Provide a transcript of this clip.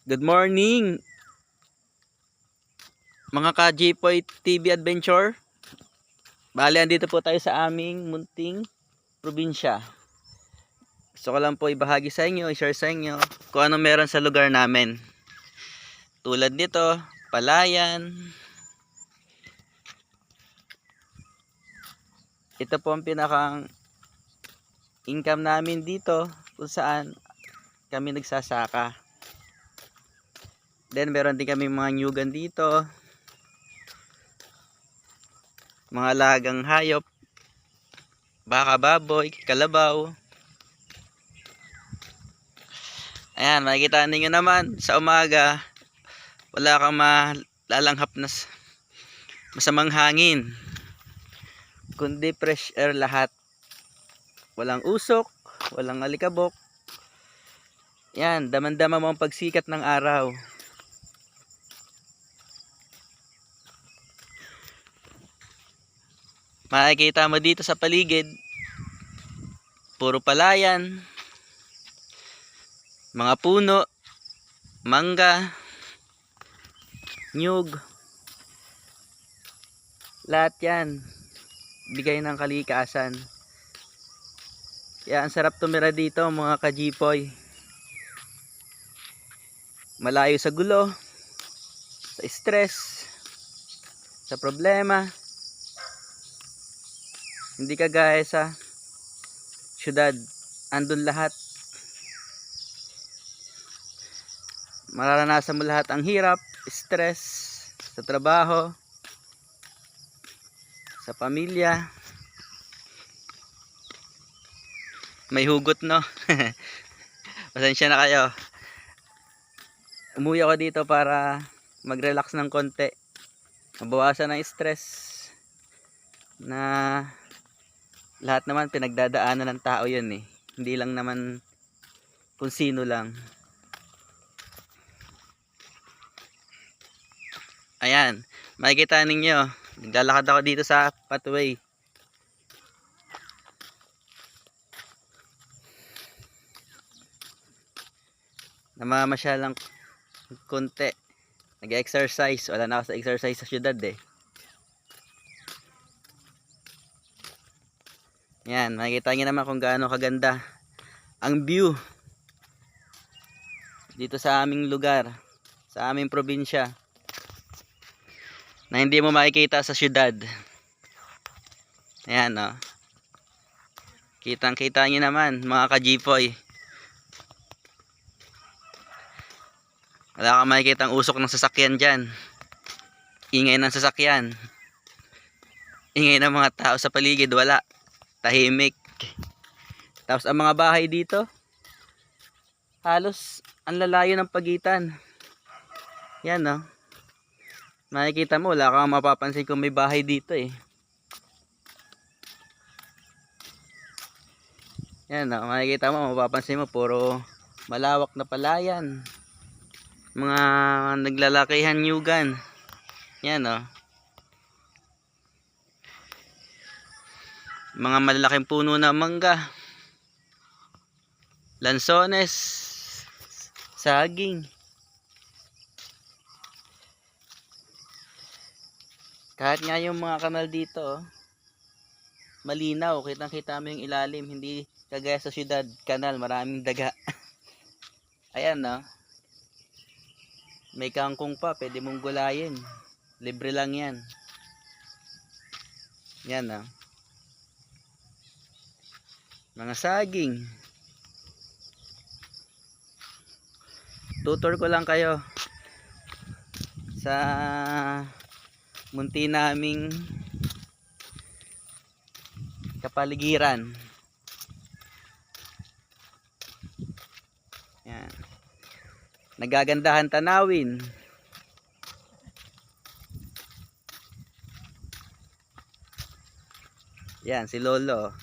Good morning mga ka-J-Poy TV Adventure. Bali, andito po tayo sa aming munting probinsya. Gusto ko lang po ibahagi sa inyo, i-share sa inyo kung ano meron sa lugar namin. Tulad nito, palayan. Ito po ang pinakang income namin dito kung saan kami nagsasaka. Then meron din kami mga nyugan dito, mga alagang hayop, baka, baboy, kalabaw. Ayan, makikita ninyo naman sa umaga wala kang malalanghap na masamang hangin, kundi fresh air lahat. Walang usok, walang alikabok. Yan, daman-dama mo ang pagsikat ng araw. Makikita mo dito sa paligid, puro palayan, mga puno, mangga, nyug. Lahat yan bigay ng kalikasan. Kaya ang sarap tumira dito mga ka-J-Poy. Malayo sa gulo, sa stress, sa problema. Hindi kagaya sa syudad, andun lahat. Mararanasan mo lahat ang hirap, stress sa trabaho, sa pamilya. May hugot, no? Pasensya na kayo. Umuwi ako dito para mag-relax ng konti, mabawasan ng stress na lahat naman pinagdadaanan ng tao yun eh. Hindi lang naman kung sino lang. Ayan, makikita ninyo, naglalakad ako dito sa pathway. Namamasyal lang konti, nag-exercise. Wala na ako sa exercise sa syudad eh. Yan, makikita nyo naman kung gaano kaganda ang view dito sa aming lugar, sa aming probinsya, na hindi mo makikita sa syudad. Ayan, oh. Kitang kita nyo naman mga ka-J-Poy. Wala kang makikita ang usok ng sasakyan dyan, ingay ng sasakyan, ingay ng mga tao sa paligid. Wala, tahimik. Tapos ang mga bahay dito halos ang lalayo ng pagitan. Yan, no? Makikita mo, wala kang mapapansin kung may bahay dito eh. Yan, no? Makikita mo, mapapansin mo puro malawak na palayan, mga naglalakihan nyugan. Yan, no? Mga malalaking puno na mangga, lansones, saging. Kahit nga yung mga kanal dito, oh, malinaw, kitang kita mo yung ilalim. Hindi kagaya sa syudad, kanal, maraming daga. Ayan, no? May kangkong pa, pwede mong gulayin, libre lang yan. Yan, no? Mga saging. Tutor ko lang kayo sa munti naming kapaligiran. Yan. Nagagandahan tanawin. Yan si Lolo.